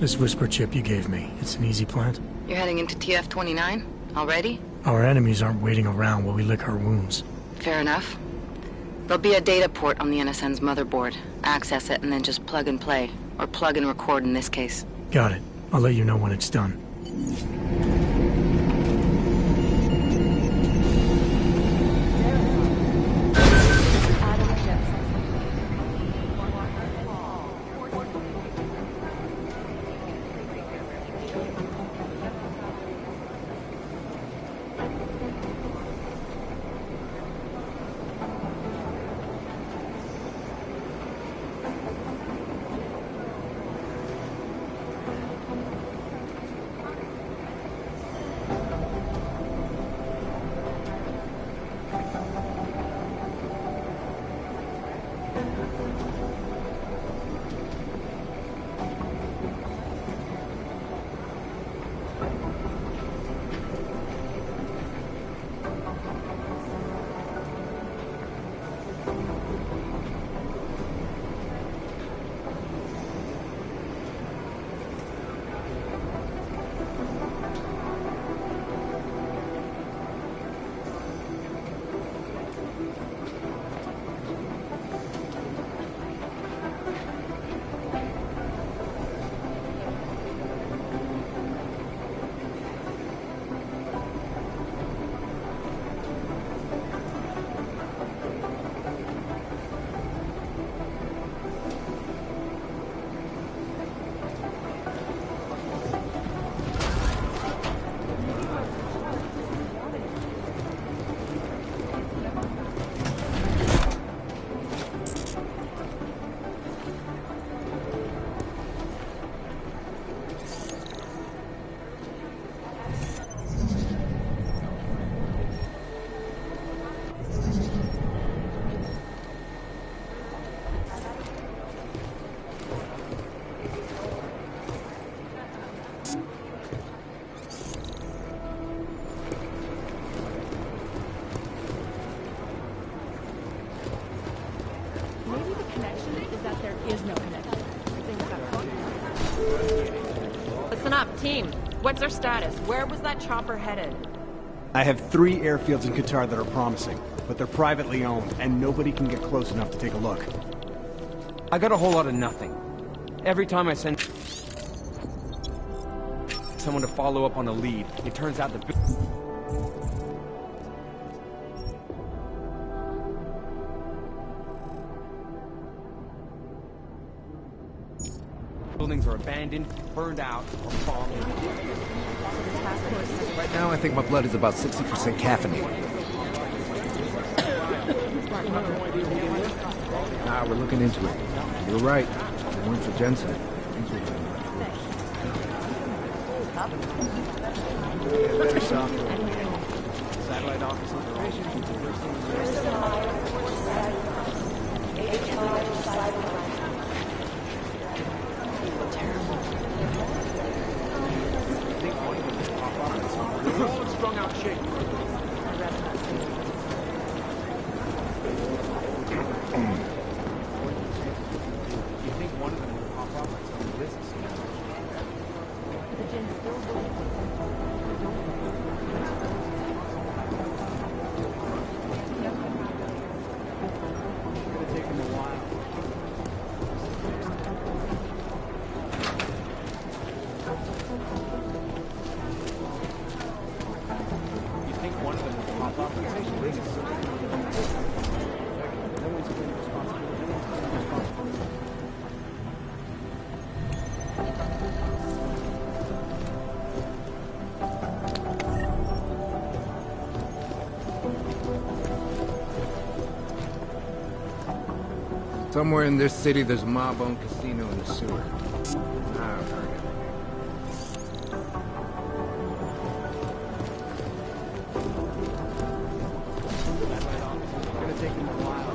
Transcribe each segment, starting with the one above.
This whisper chip you gave me, it's an easy plant? You're heading into TF-29? Already? Our enemies aren't waiting around while we lick our wounds. Fair enough. There'll be a data port on the NSN's motherboard. Access it and then just plug and play. Or plug and record in this case. Got it. I'll let you know when it's done. Listen up, team. What's our status? Where was that chopper headed? I have 3 airfields in Qatar that are promising, but they're privately owned, and nobody can get close enough to take a look. I got a whole lot of nothing. Every time I send someone to follow up on a lead, it turns out the buildings are abandoned, burned out, or bombed. Right now, I think my blood is about 60% caffeinated. Nah, we're looking into it. You're right. If it weren't for Jensen, things would have been much worse. Very soft. Satellite office operations. Strung out shape. You think one of them will pop up like some business? It's gonna take them a while. You think one of them will pop up like some business? No one's been responsible. Somewhere in this city, there's a mob-owned casino in the sewer. I've heard it. It's gonna take them a while.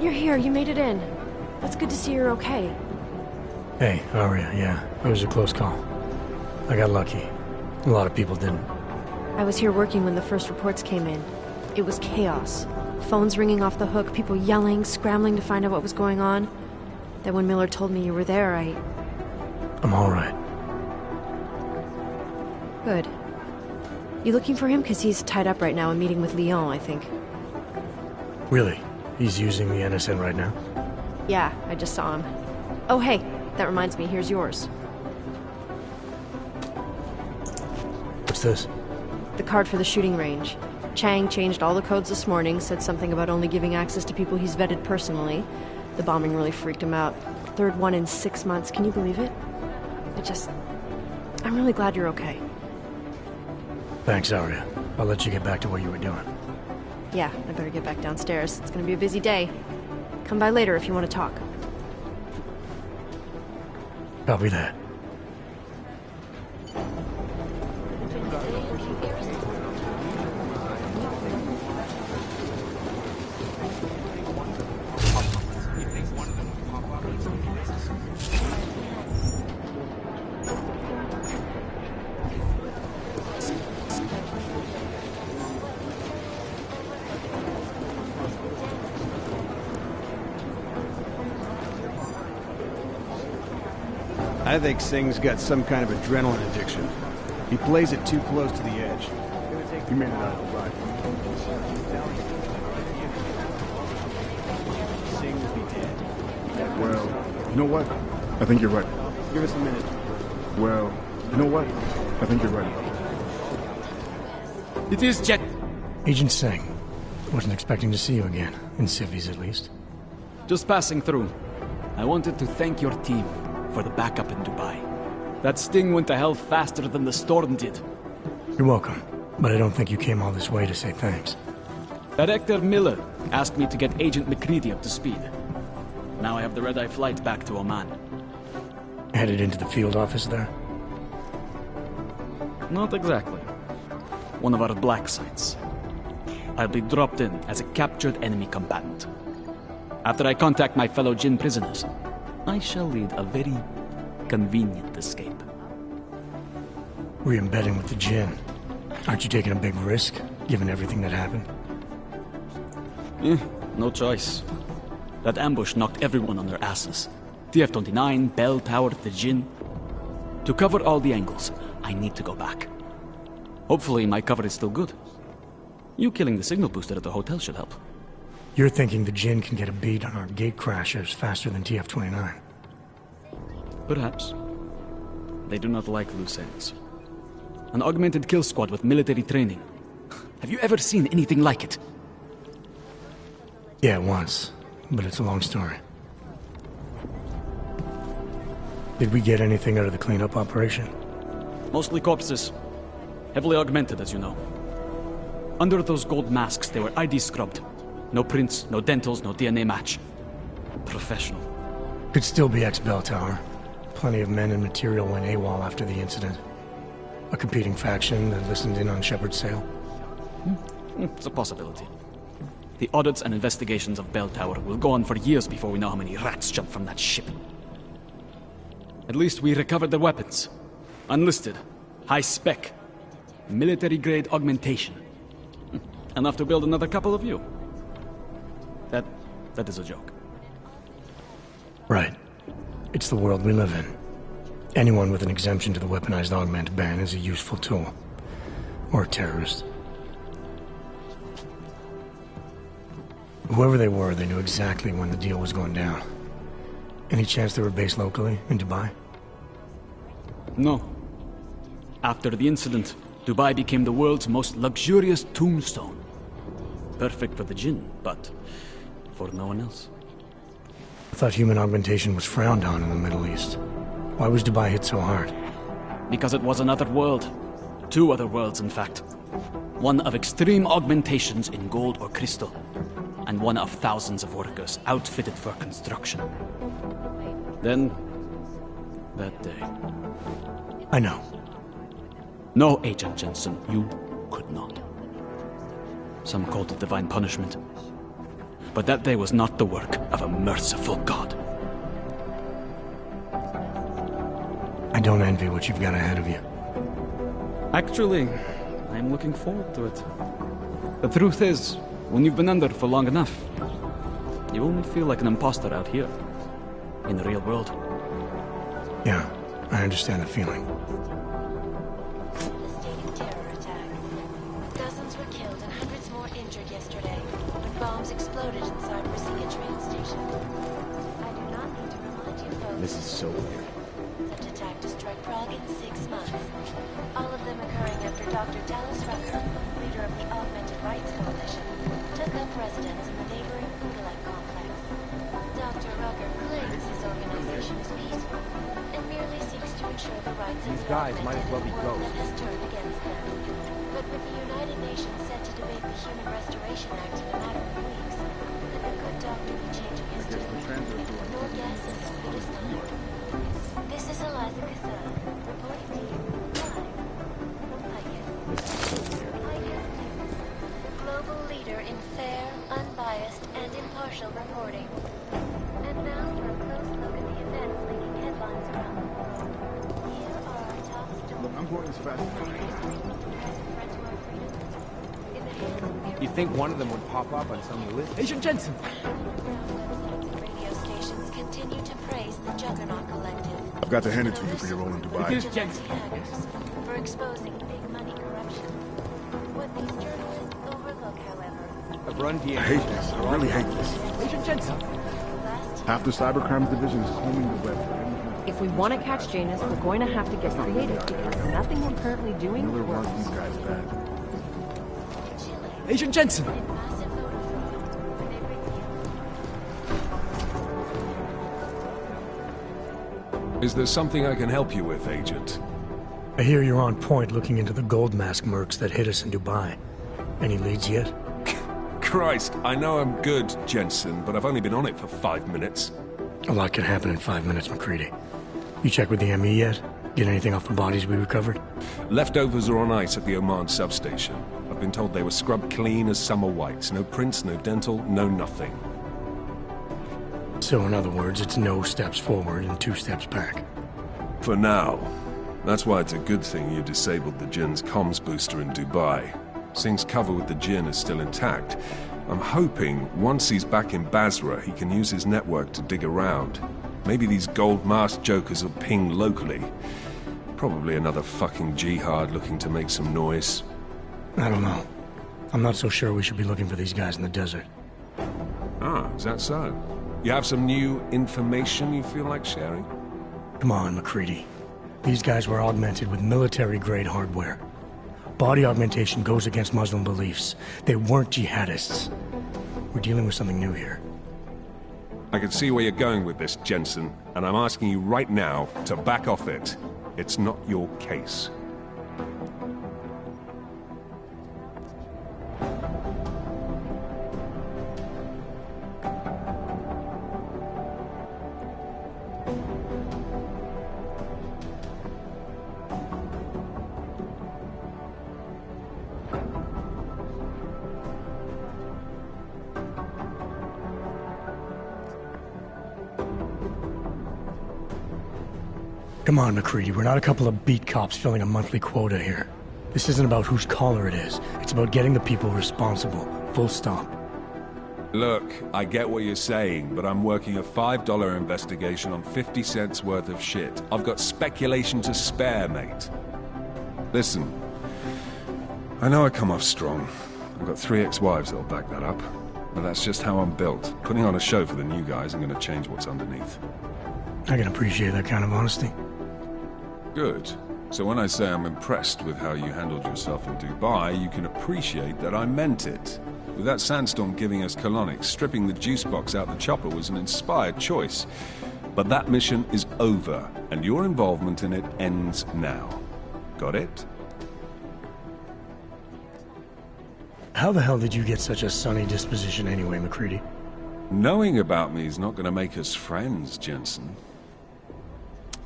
You're here, you made it in. That's good to see you're okay. Hey, Aria, yeah. It was a close call. I got lucky. A lot of people didn't. I was here working when the first reports came in. It was chaos. Phones ringing off the hook, people yelling, scrambling to find out what was going on. Then when Miller told me you were there, I'm alright. Good. You looking for him? Because he's tied up right now and meeting with Leon, I think. Really? He's using the NSN right now? Yeah, I just saw him. Oh, hey, that reminds me, here's yours. What's this? The card for the shooting range. Chang changed all the codes this morning, said something about only giving access to people he's vetted personally. The bombing really freaked him out. Third one in 6 months, can you believe it? I'm really glad you're okay. Thanks, Aria. I'll let you get back to what you were doing. Yeah, I better get back downstairs. It's gonna be a busy day. Come by later if you want to talk. Copy that. I think Singh's got some kind of adrenaline addiction. He plays it too close to the edge. You made it out alive. Singh will be dead. Well, you know what? I think you're right. Give us a minute. Well, you know what? I think you're right. It is Jet. Agent Singh. Wasn't expecting to see you again. In civvies, at least. Just passing through. I wanted to thank your team for the backup in Dubai. That sting went to hell faster than the storm did. You're welcome. But I don't think you came all this way to say thanks. Director Miller asked me to get Agent McCready up to speed. Now I have the red-eye flight back to Oman. Headed into the field office there? Not exactly. One of our black sites. I'll be dropped in as a captured enemy combatant. After I contact my fellow Jinn prisoners, I shall lead a very convenient escape. Re-embedding with the Jinn. Aren't you taking a big risk, given everything that happened? No choice. That ambush knocked everyone on their asses. TF-29, Bell Tower, the Jinn. To cover all the angles, I need to go back. Hopefully my cover is still good. You killing the signal booster at the hotel should help. You're thinking the Jinn can get a beat on our gate crashers faster than TF-29. Perhaps. They do not like loose ends. An augmented kill squad with military training. Have you ever seen anything like it? Yeah, once. But it's a long story. Did we get anything out of the cleanup operation? Mostly corpses. Heavily augmented, as you know. Under those gold masks, they were ID scrubbed. No prints, no dentals, no DNA match. Professional. Could still be ex-Bell Tower. Plenty of men and material went AWOL after the incident. A competing faction that listened in on Shepard's sale. It's a possibility. The audits and investigations of Bell Tower will go on for years before we know how many rats jumped from that ship. At least we recovered their weapons. Unlisted. High spec. Military-grade augmentation. Enough to build another couple of you. That is a joke. Right. It's the world we live in. Anyone with an exemption to the weaponized augment ban is a useful tool. Or a terrorist. Whoever they were, they knew exactly when the deal was going down. Any chance they were based locally, in Dubai? No. After the incident, Dubai became the world's most luxurious tombstone. Perfect for the Jinn, but for no one else. I thought human augmentation was frowned on in the Middle East. Why was Dubai hit so hard? Because it was another world. Two other worlds, in fact. One of extreme augmentations in gold or crystal, and one of thousands of workers outfitted for construction. Then, that day. I know. No, Agent Jensen, you could not. Some called it divine punishment. but that day was not the work of a merciful God. I don't envy what you've got ahead of you. Actually, I'm looking forward to it. The truth is, when you've been under for long enough, you only feel like an imposter out here, in the real world. Yeah, I understand the feeling. Devastating terror attack. Dozens were killed and hundreds more injured yesterday when bombs exploded inside Rosika train station. I do not need to remind you folks. This is so weird. Such attack destroyed Prague in 6 months. All of them occurring after Dr. Dallas Rucker, leader of the Augmented Rights Coalition, took up residence in the neighboring Foodalek complex. Dr. Rucker claims his organization is peaceful and merely seeks to ensure the rights of These the guys might as well be world ghosts. that has turned against them. But with the United Nations set to debate the Human Restoration Act in a matter of weeks, and a good doctor be changing his tune, your guess is as good as mine. This is Eliza Casal, reporting to you live from This is so weird. ICAS News, global leader in fair, unbiased, and impartial reporting. And now for a close look at the events making headlines around the world. Here are our top stories. Look, I'm going as fast as I can. You think one of them would pop up on some list? Agent Jensen! Radio stations continue to praise the Juggernaut Collective. I've got to hand it to you for your role in Dubai. Here's Jensen. Hackers for exposing big money corruption. What these journalists overlook, however, A Brundian. I hate this. I really hate this. Agent Jensen! last Half the cybercrimes division is combing the web for anything. If we want to catch Janus, we're going to have to get creative because nothing we're currently doing Miller works. wants these guys bad. Chile Agent Jensen! and massive voter fraud. They reveal Is there something I can help you with, Agent? I hear you're on point looking into the gold mask mercs that hit us in Dubai. Any leads yet? Christ, I know I'm good, Jensen, but I've only been on it for 5 minutes. A lot can happen in 5 minutes, McCready. You check with the ME yet? Get anything off the bodies we recovered? Leftovers are on ice at the Oman substation. I've been told they were scrubbed clean as summer whites. No prints, no dental, no nothing. So in other words, it's no steps forward and 2 steps back. For now. That's why it's a good thing you disabled the Jinn's comms booster in Dubai. Singh's cover with the Jinn is still intact. I'm hoping once he's back in Basra, he can use his network to dig around. Maybe these gold masked jokers will ping locally. Probably another fucking jihad looking to make some noise. I don't know. I'm not so sure we should be looking for these guys in the desert. Ah, is that so? You have some new information you feel like sharing? Come on, McCready. These guys were augmented with military-grade hardware. Body augmentation goes against Muslim beliefs. They weren't jihadists. We're dealing with something new here. I can see where you're going with this, Jensen, and I'm asking you right now to back off it. It's not your case. Come on, McCready. We're not a couple of beat cops filling a monthly quota here. This isn't about whose caller it is. It's about getting the people responsible. Full stop. Look, I get what you're saying, but I'm working a $5 investigation on 50 cents worth of shit. I've got speculation to spare, mate. Listen, I know I come off strong. I've got 3 ex-wives that'll back that up. But that's just how I'm built. Putting on a show for the new guys ain't gonna change what's underneath. I can appreciate that kind of honesty. Good. So when I say I'm impressed with how you handled yourself in Dubai, you can appreciate that I meant it. With that sandstorm giving us colonics, stripping the juice box out the chopper was an inspired choice. But that mission is over, and your involvement in it ends now. Got it? How the hell did you get such a sunny disposition anyway, McCready? Knowing about me is not going to make us friends, Jensen.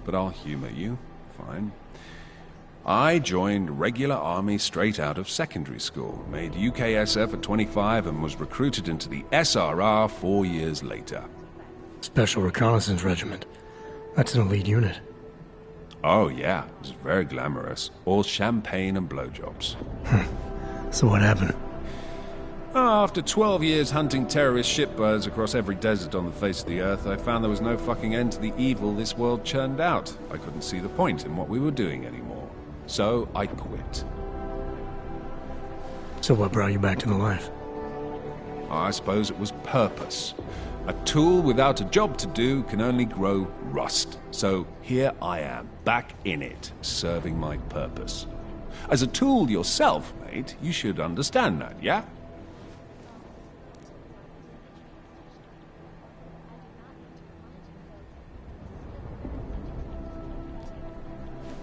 But I'll humor you. Fine. I joined regular army straight out of secondary school, made UKSF at 25 and was recruited into the SRR 4 years later. Special Reconnaissance Regiment. That's an elite unit. Oh yeah, it was very glamorous. All champagne and blowjobs. So what happened? After 12 years hunting terrorist shipbirds across every desert on the face of the earth, I found there was no fucking end to the evil this world churned out. I couldn't see the point in what we were doing anymore. So I quit. So what brought you back to the life? I suppose it was purpose. A tool without a job to do can only grow rust. So here I am, back in it, serving my purpose. As a tool yourself, mate, you should understand that, yeah?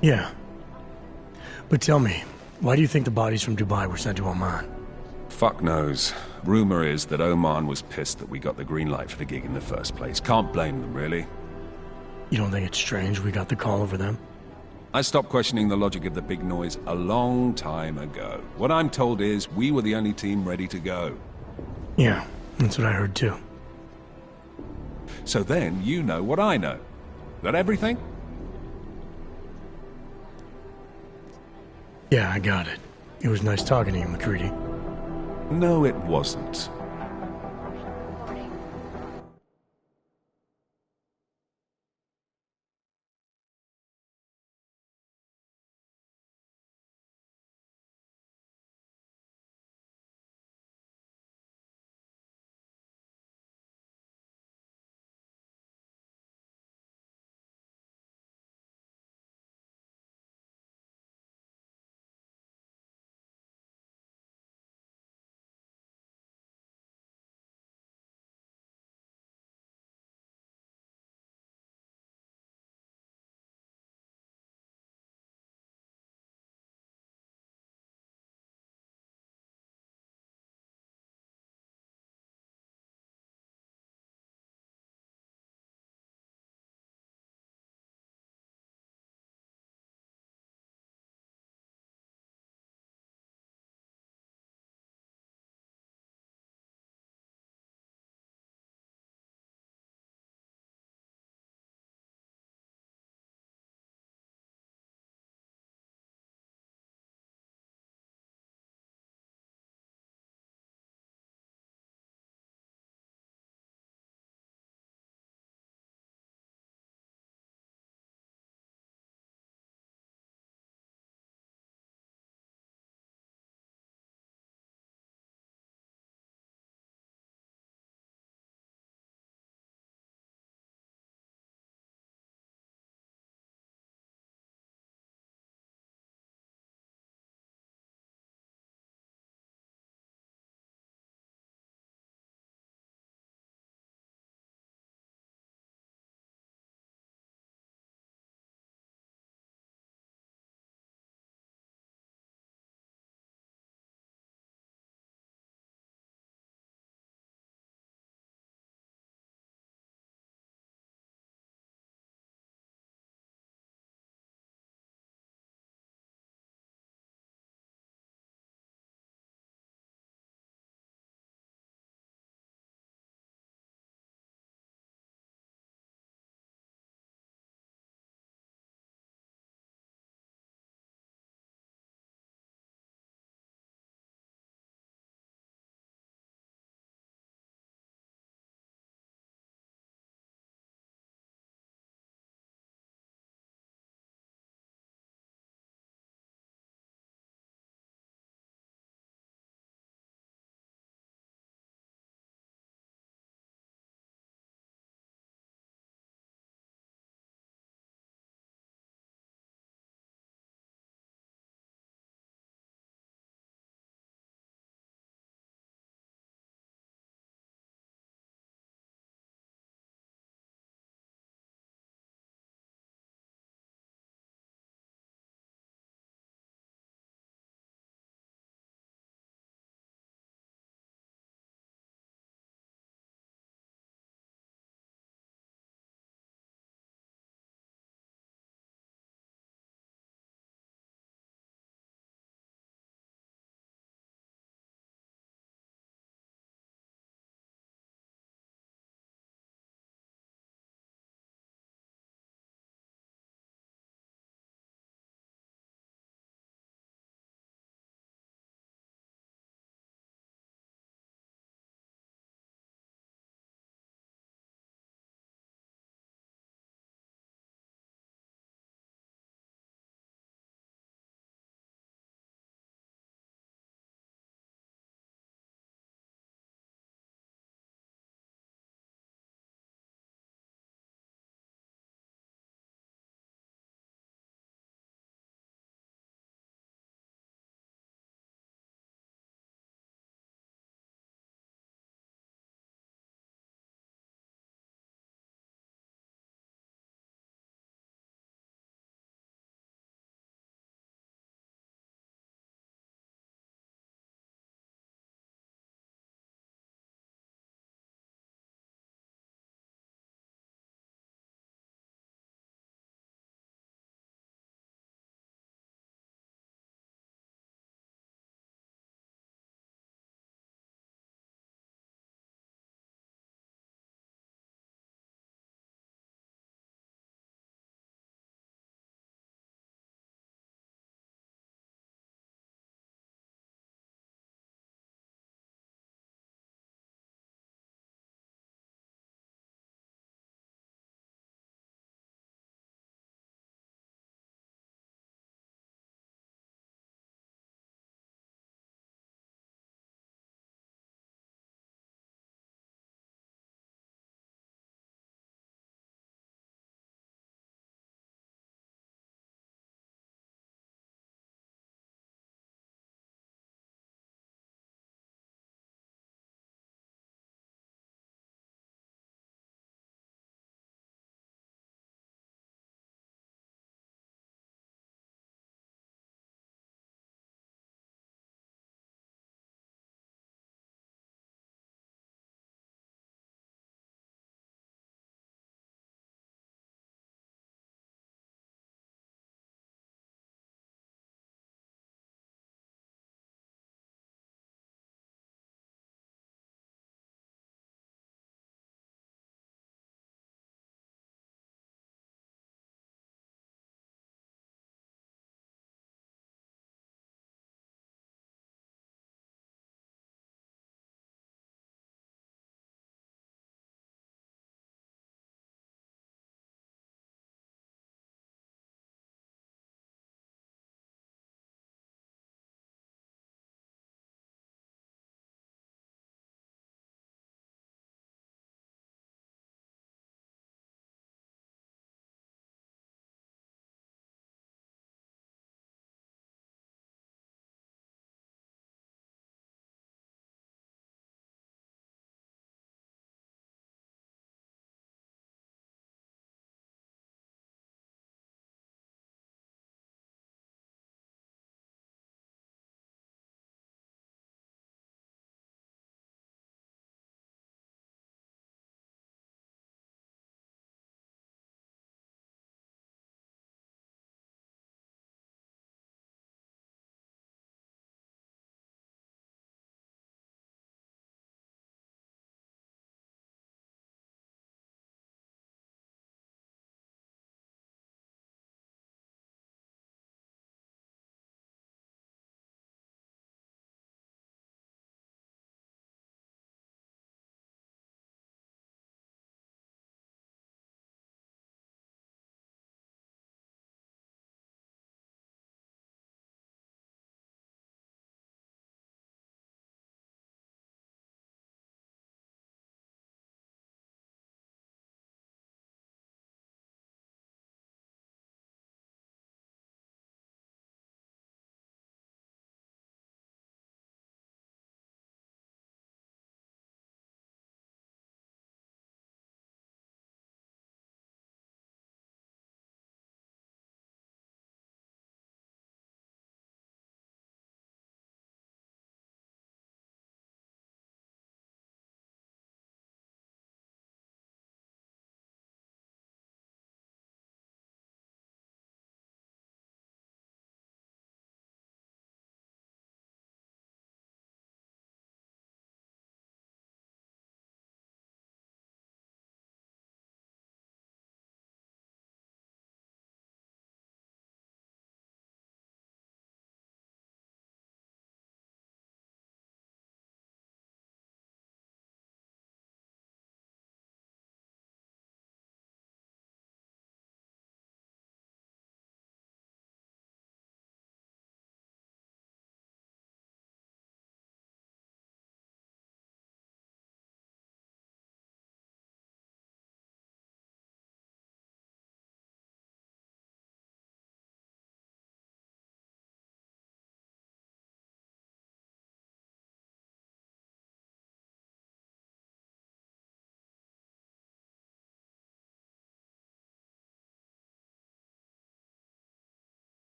Yeah. But tell me, why do you think the bodies from Dubai were sent to Oman? Fuck knows. Rumor is that Oman was pissed that we got the green light for the gig in the first place. Can't blame them, really. You don't think it's strange we got the call over them? I stopped questioning the logic of the big noise a long time ago. What I'm told is we were the only team ready to go. Yeah, that's what I heard too. So then you know what I know. That everything? Yeah, I got it. It was nice talking to you, McCready. No, it wasn't.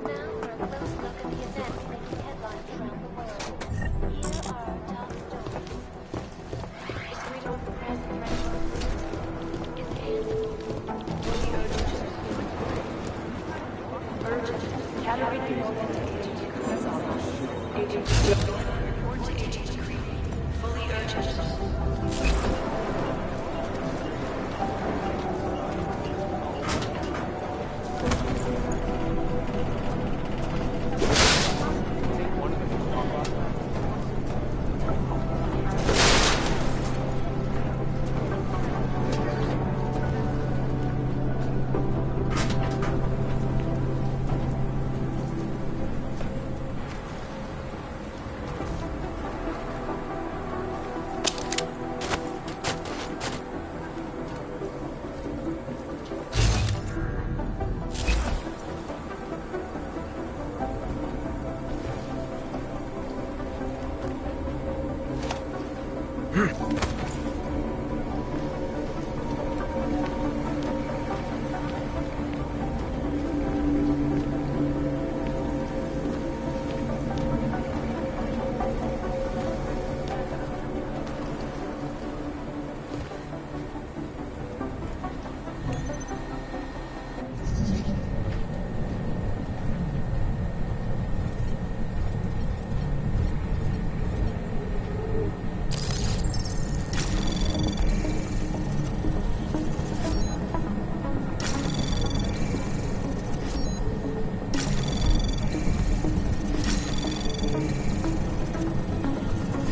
Now for a close look at the events making headlines around the world. Here are our top stories. The freedom of the press and press is canceled. Urgent. Category 3 That's all. Agent. Report to Agent Creed. Fully urgent.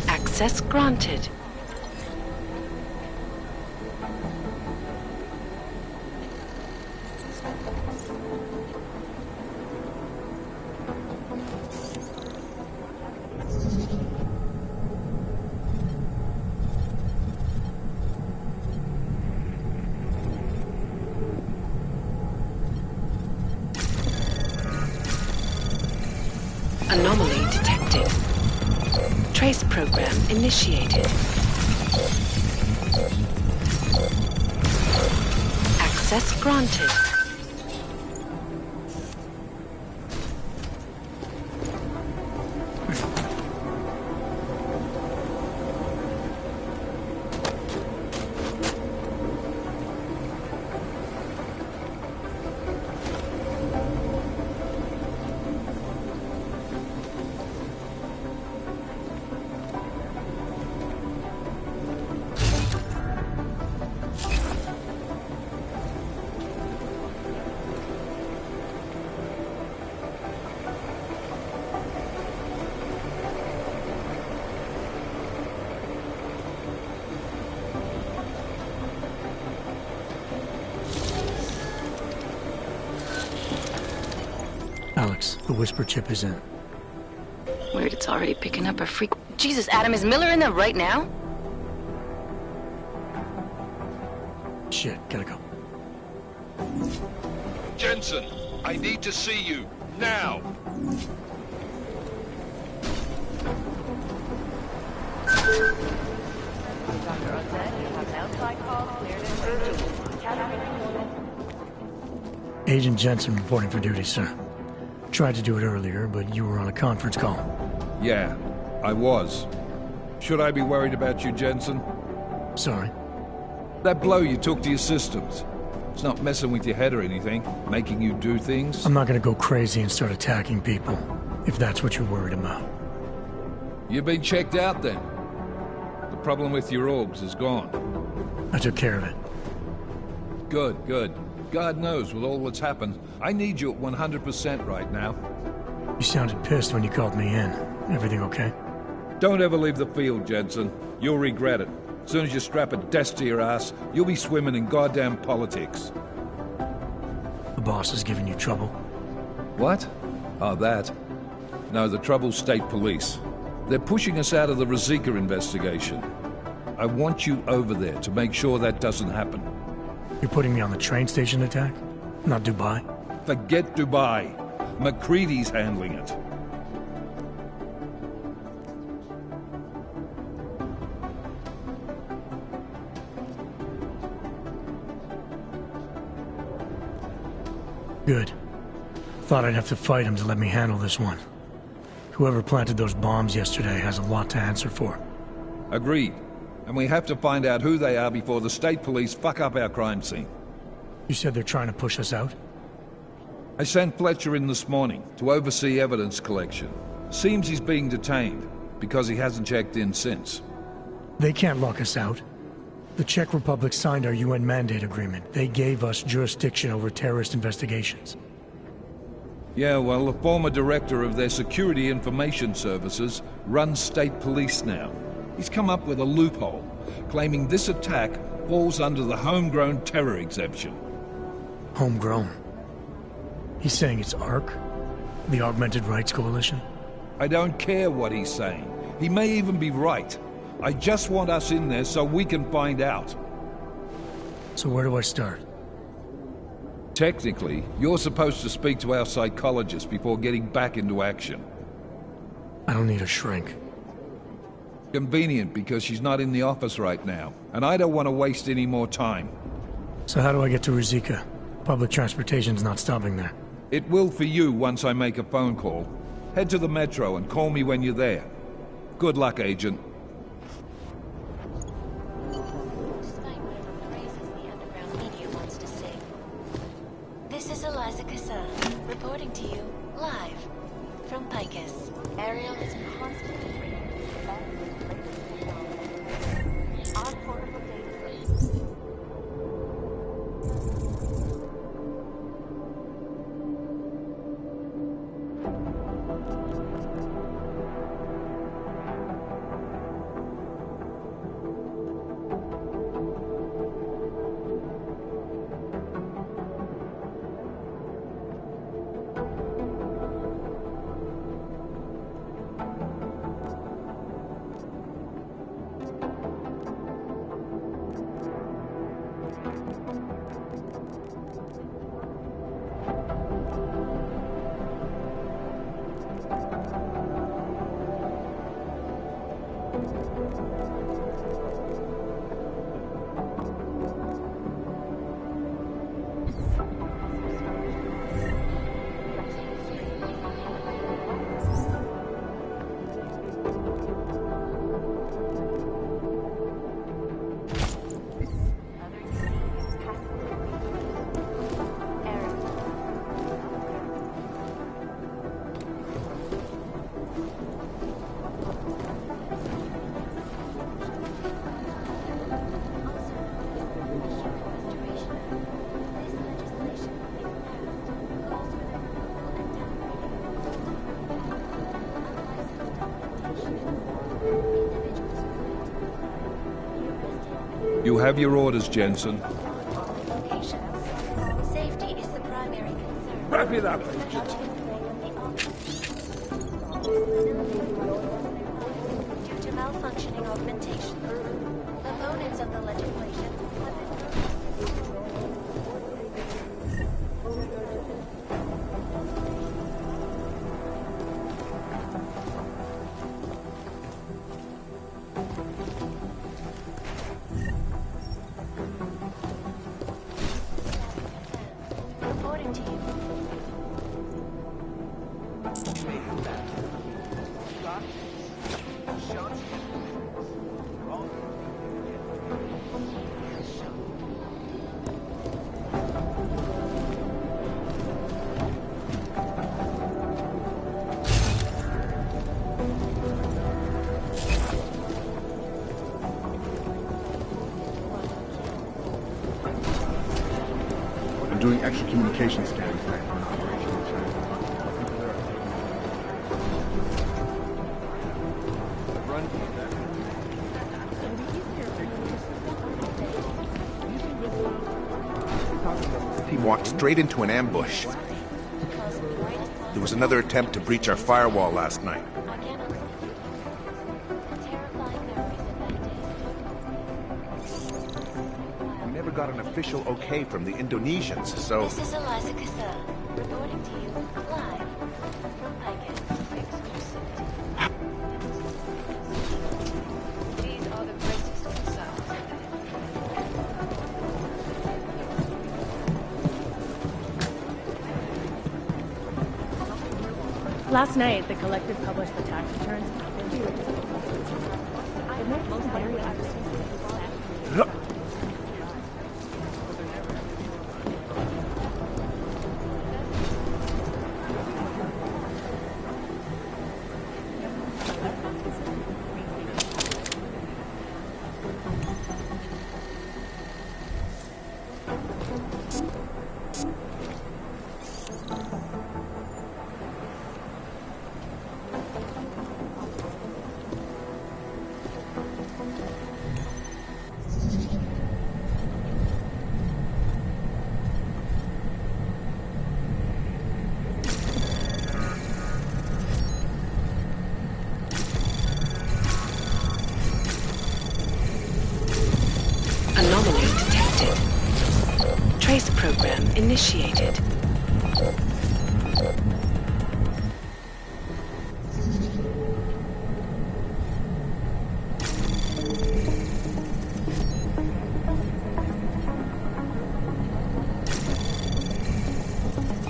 Access granted. Anomaly detected. Trace program initiated. Access granted. Alex, the whisper chip is in. Weird, it's already picking up a freak. Jesus, Adam, is Miller in there right now? Shit, gotta go. Jensen, I need to see you, now! Dr. Ozette, you have an outside call cleared and urgent. Category 1. Agent Jensen reporting for duty, sir. Tried to do it earlier, but you were on a conference call. Yeah, I was. Should I be worried about you, Jensen? Sorry. That blow you took to your systems. It's not messing with your head or anything, making you do things. I'm not gonna go crazy and start attacking people, if that's what you're worried about. You've been checked out then. The problem with your orgs is gone. I took care of it. Good, good. God knows with all that's happened, I need you at 100% right now. You sounded pissed when you called me in. Everything okay? Don't ever leave the field, Jensen. You'll regret it. As soon as you strap a desk to your ass, you'll be swimming in goddamn politics. The boss is giving you trouble? What? Oh, that? No, the trouble's state police. They're pushing us out of the Rosika investigation. I want you over there to make sure that doesn't happen. You're putting me on the train station attack? Not Dubai? Forget Dubai. McCready's handling it. Good. Thought I'd have to fight him to let me handle this one. Whoever planted those bombs yesterday has a lot to answer for. Agreed. And we have to find out who they are before the state police fuck up our crime scene. You said they're trying to push us out? I sent Fletcher in this morning to oversee evidence collection. Seems he's being detained, because he hasn't checked in since. They can't lock us out. The Czech Republic signed our UN mandate agreement. They gave us jurisdiction over terrorist investigations. Yeah, well, the former director of their security information services runs state police now. He's come up with a loophole, claiming this attack falls under the homegrown terror exemption. Homegrown? He's saying it's ARC? The Augmented Rights Coalition? I don't care what he's saying. He may even be right. I just want us in there so we can find out. So where do I start? Technically, you're supposed to speak to our psychologist before getting back into action. I don't need a shrink. Convenient, because she's not in the office right now, and I don't want to waste any more time. So how do I get to Ruzicka? Public transportation's not stopping there. It will for you once I make a phone call. Head to the metro and call me when you're there. Good luck, Agent. Despite whatever praises the underground media wants to sing. This is Eliza Kassan, reporting to you, live, from Picus. Ariel is constantly bringing you the best and latest technology. On portable data. You have your orders, Jensen. Safety is the primary concern. Wrap it up, Due to malfunctioning augmentation, opponents of the legislation have been reporting to you. I'm doing extra communication scans. He walked straight into an ambush. There was another attempt to breach our firewall last night. We never got an official okay from the Indonesians, so... This is Eliza Kassan, reporting to you live from Picus exclusivity. These are the greatest of the South. Last night, the collective published the tax returns. Anomaly detected. Trace program initiated.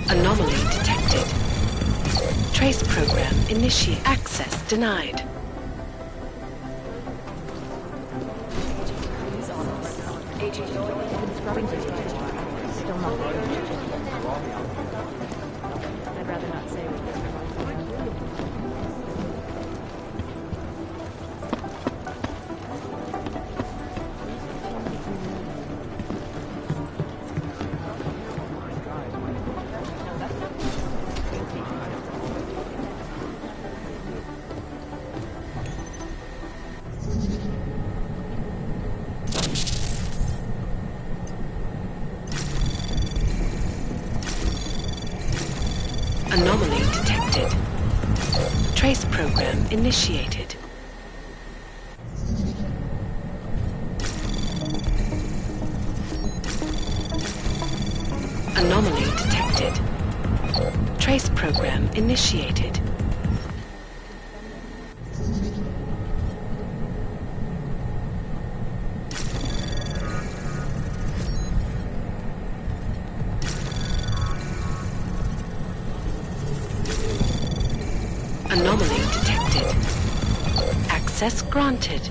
Anomaly detected. Trace program initiate. Access denied. Still not there. I'd rather not say what this Anomaly detected. Trace program initiated. Anomaly detected. Trace program initiated. Anomaly detected. Access granted.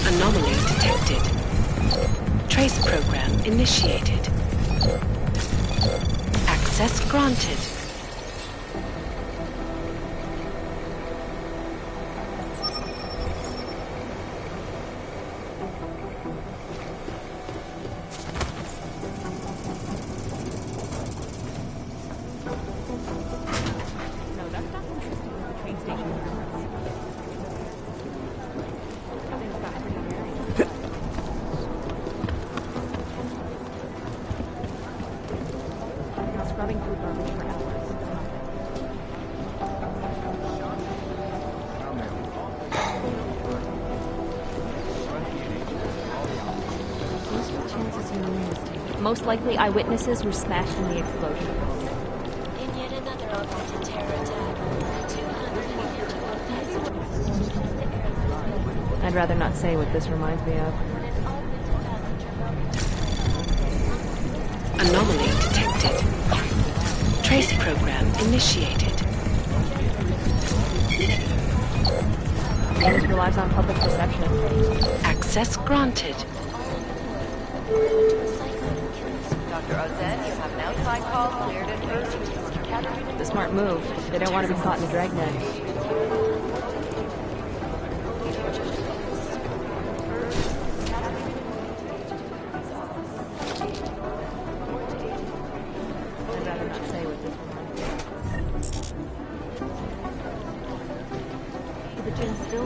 Anomaly detected. Trace program initiated. Access granted. No, that's not consistent with the train station. Scrubbing through garbage for hours. Most likely, eyewitnesses were smashed in the explosion. In yet another augmented terror attack, 251 passengers. I'd rather not say what this reminds me of. Anomaly detected. Trace program initiated. Damage relies on public perception. Access granted. Dr. Ozed, you have an outside call cleared and urgent. The smart move. They don't want to be caught in the dragnet.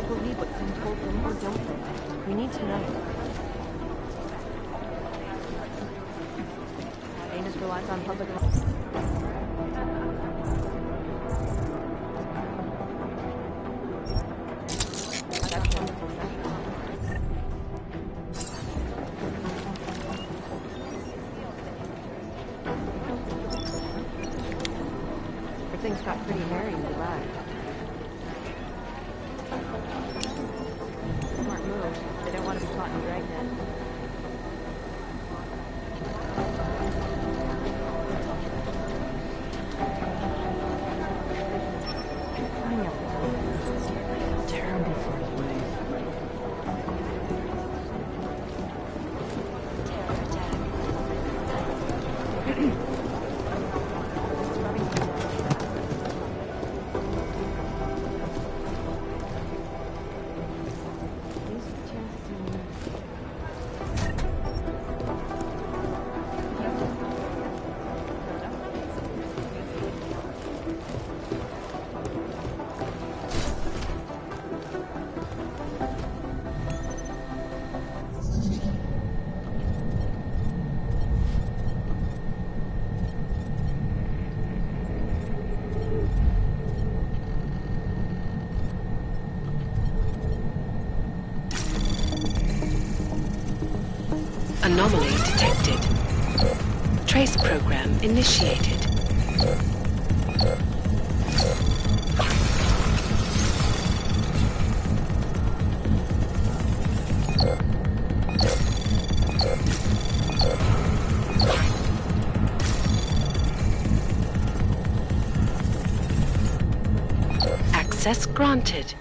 believe what Sim told them, or don't they? We need to know. Dana's relies on public... Things got pretty hairy in the lab. Smart move. They don't want to be caught in dragnet. Terrible for his ways. Anomaly detected. Trace program initiated. Access granted.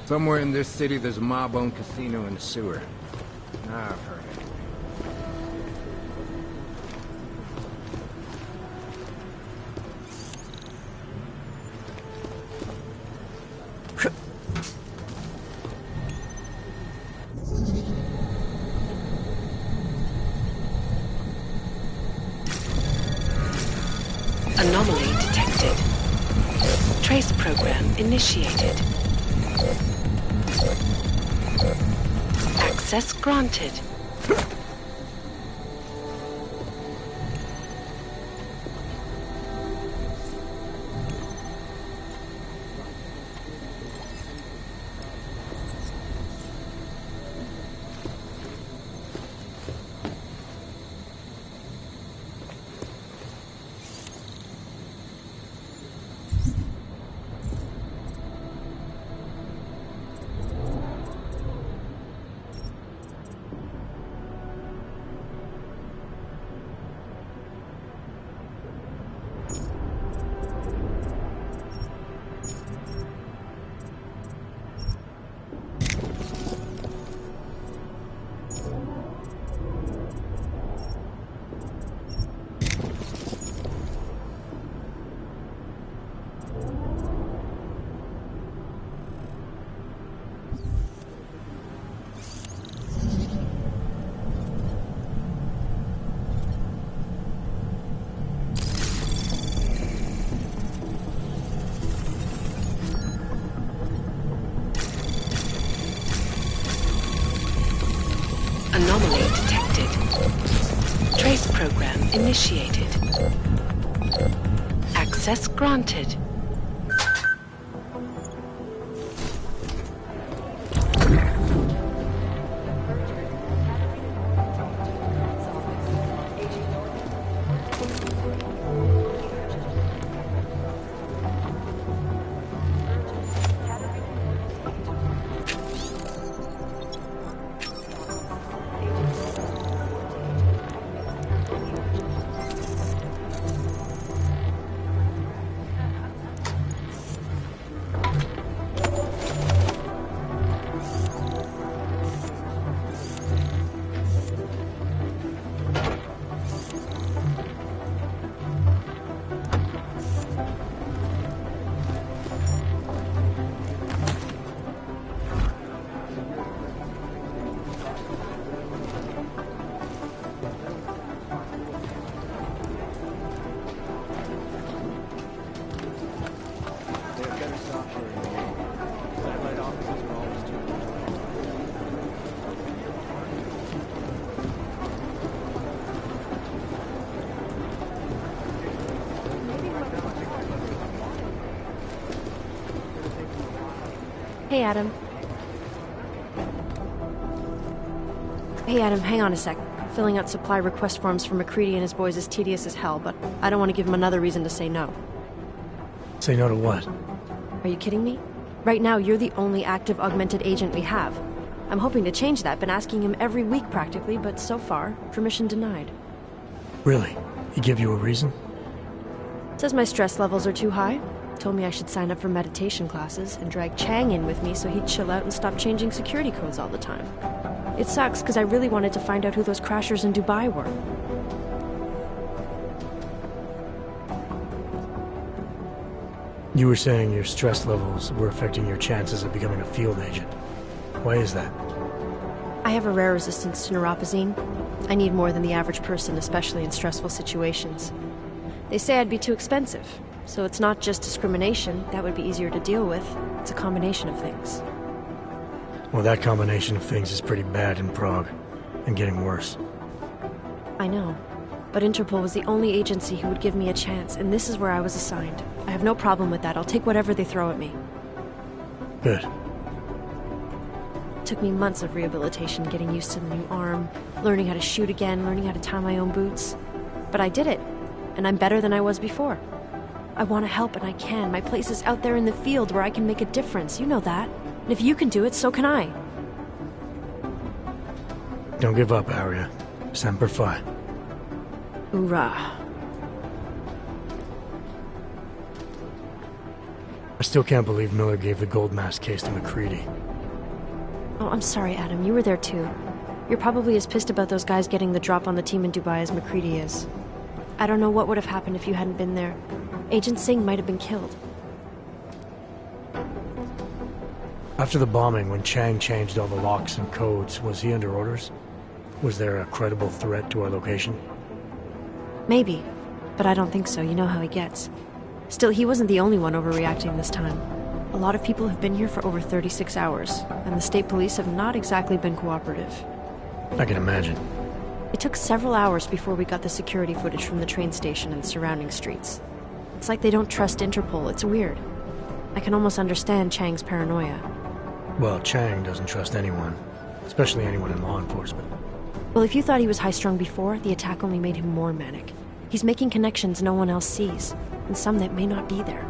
Somewhere in this city, there's a mob-owned casino in the sewer. I've heard it. Anomaly detected. Trace program initiated. Access granted. program initiated. Access granted. Hey, Adam. Hey, Adam, hang on a sec. Filling out supply request forms for McCready and his boys is tedious as hell, but I don't want to give him another reason to say no. Say no to what? Are you kidding me? Right now, you're the only active augmented agent we have. I'm hoping to change that, been asking him every week practically, but so far, permission denied. Really? He give you a reason? Says my stress levels are too high. Told me I should sign up for meditation classes and drag Chang in with me so he'd chill out and stop changing security codes all the time. It sucks because I really wanted to find out who those crashers in Dubai were. You were saying your stress levels were affecting your chances of becoming a field agent. Why is that? I have a rare resistance to neuropazine. I need more than the average person, especially in stressful situations. They say I'd be too expensive. So it's not just discrimination, that would be easier to deal with. It's a combination of things. Well, that combination of things is pretty bad in Prague, and getting worse. I know, but Interpol was the only agency who would give me a chance, and this is where I was assigned. I have no problem with that. I'll take whatever they throw at me. Good. It took me months of rehabilitation, getting used to the new arm, learning how to shoot again, learning how to tie my own boots. But I did it, and I'm better than I was before. I want to help, and I can. My place is out there in the field where I can make a difference. You know that. And if you can do it, so can I. Don't give up, Arya. Semper Fi. Hoorah. I still can't believe Miller gave the gold mask case to McCready. Oh, I'm sorry, Adam. You were there too. You're probably as pissed about those guys getting the drop on the team in Dubai as McCready is. I don't know what would have happened if you hadn't been there. Agent Singh might have been killed. After the bombing, when Chang changed all the locks and codes, was he under orders? Was there a credible threat to our location? Maybe, but I don't think so. You know how he gets. Still, he wasn't the only one overreacting this time. A lot of people have been here for over 36 hours, and the state police have not exactly been cooperative. I can imagine. It took several hours before we got the security footage from the train station and surrounding streets. It's like they don't trust Interpol. It's weird. I can almost understand Chang's paranoia. Well, Chang doesn't trust anyone, especially anyone in law enforcement. Well, if you thought he was high-strung before, the attack only made him more manic. He's making connections no one else sees, and some that may not be there.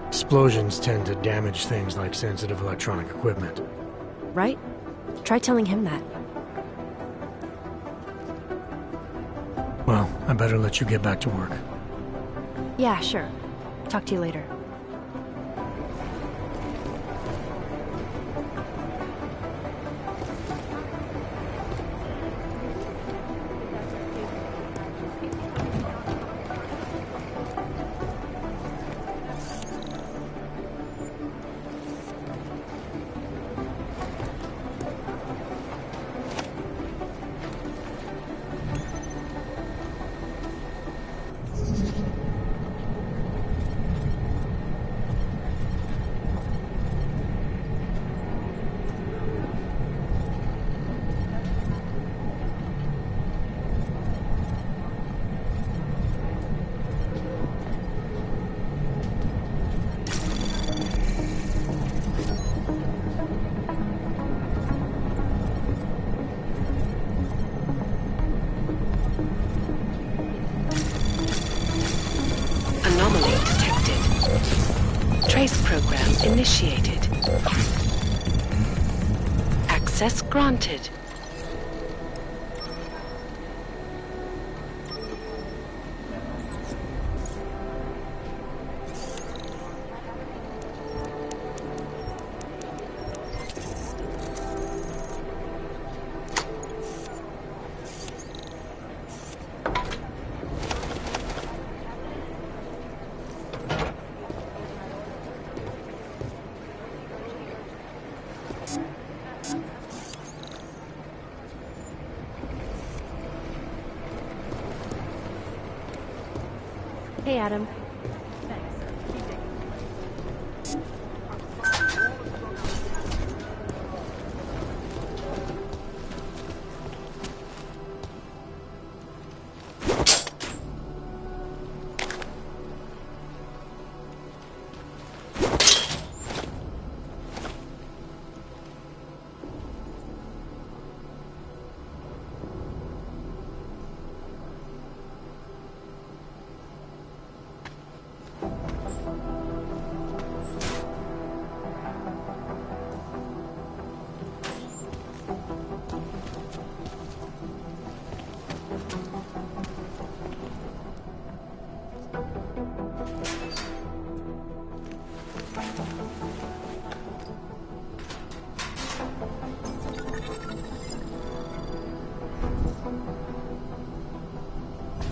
Explosions tend to damage things like sensitive electronic equipment. Right? Try telling him that. Well, I better let you get back to work. Yeah, sure. Talk to you later. initiated. Access granted. Hey, Adam.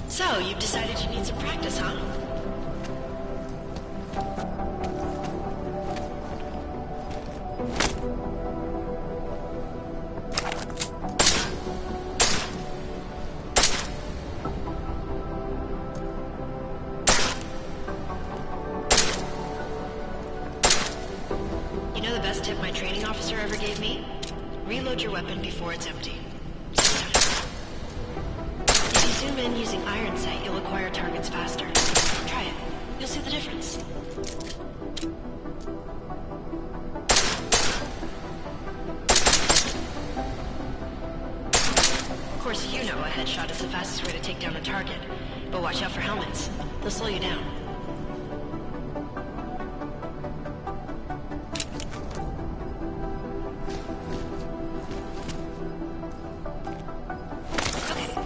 So, you've decided you need some practice, huh? You know the best tip my training officer ever gave me? Reload your weapon before it's empty. If you zoom in using iron sight, you'll acquire targets faster. Try it. You'll see the difference. Of course, you know a headshot is the fastest way to take down a target. But watch out for helmets. They'll slow you down.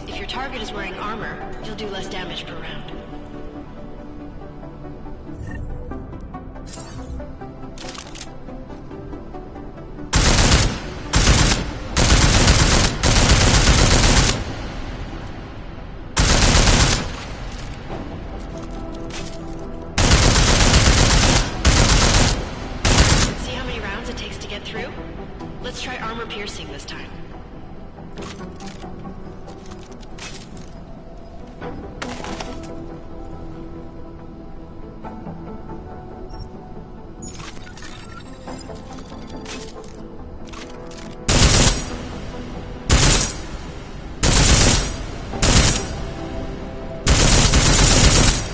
If your target is wearing armor, you'll do less damage per round. See how many rounds it takes to get through? Let's try armor piercing this time.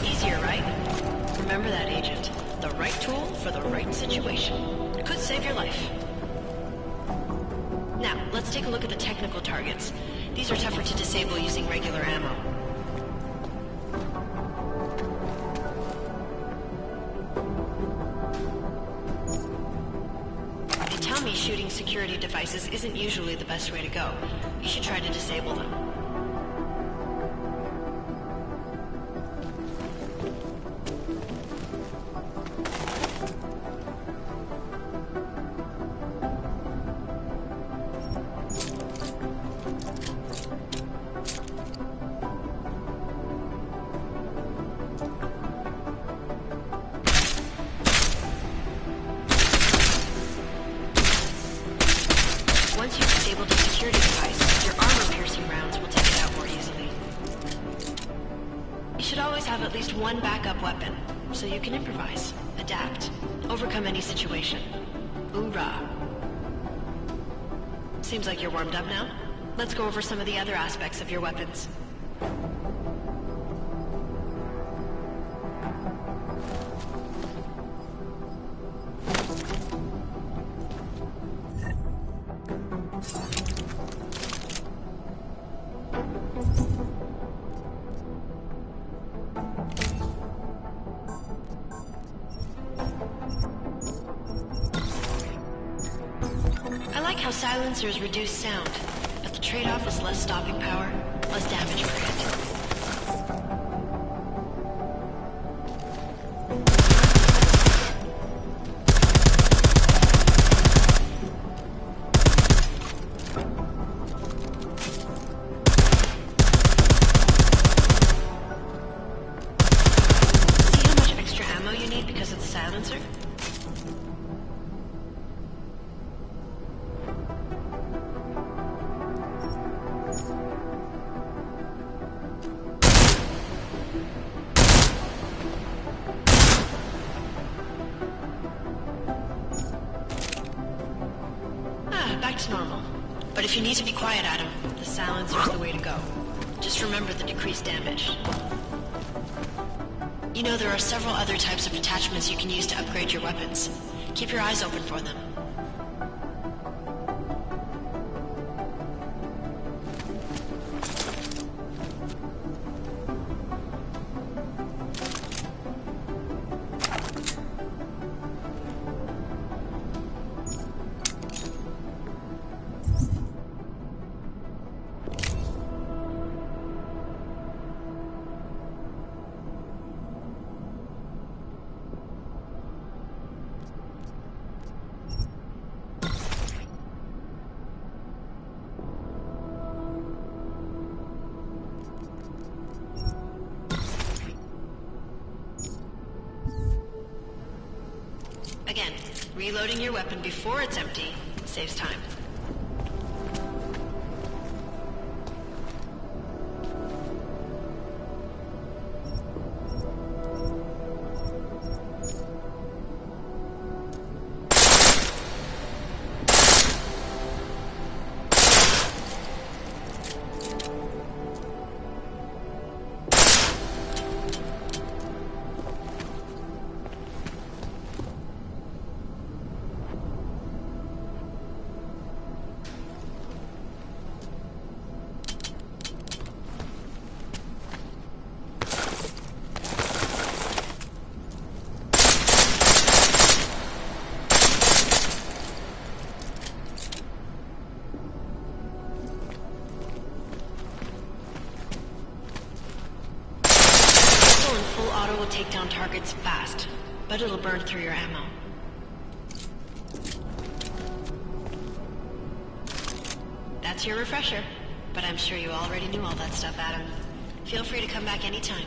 Easier, right? Remember that, Agent. The right tool for the right situation. Could save your life. Now, let's take a look at the technical targets. These are tougher to disable using regular ammo. They tell me shooting security devices isn't usually the best way to go. You should try to disable them. Once you've disabled a security device, your armor-piercing rounds will take it out more easily. You should always have at least one backup weapon, so you can improvise, adapt, overcome any situation. Hoorah! Seems like you're warmed up now. Let's go over some of the other aspects of your weapons. how silencers reduce sound, but the trade-off is less stopping power, less damage per hit. See how much extra ammo you need because of the silencer? Back to normal. But if you need to be quiet, Adam, the silencer's the way to go. Just remember the decreased damage. You know, there are several other types of attachments you can use to upgrade your weapons. Keep your eyes open for them. Again, reloading your weapon before it's empty saves time. Full auto will take down targets fast, but it'll burn through your ammo. That's your refresher, but I'm sure you already knew all that stuff, Adam. Feel free to come back anytime.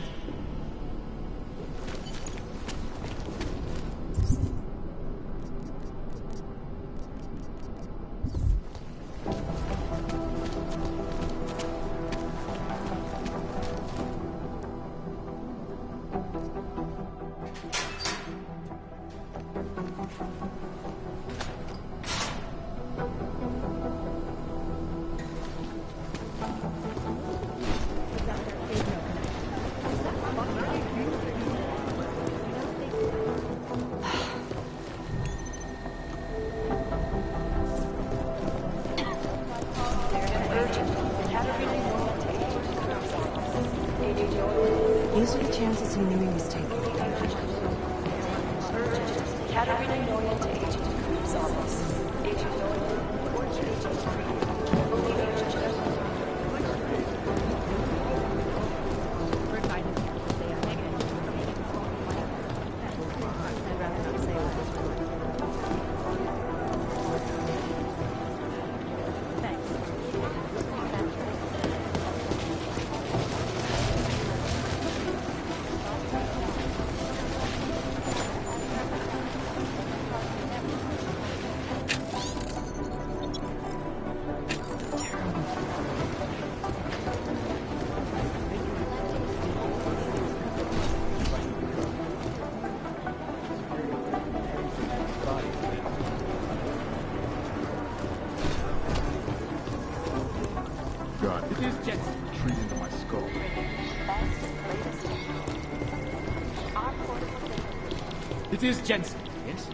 These are the chances he knew he was taking. Caterina Noyan to Agent Cruz's office. Agent God, it is just treat into my skull. It is Jensen, yes?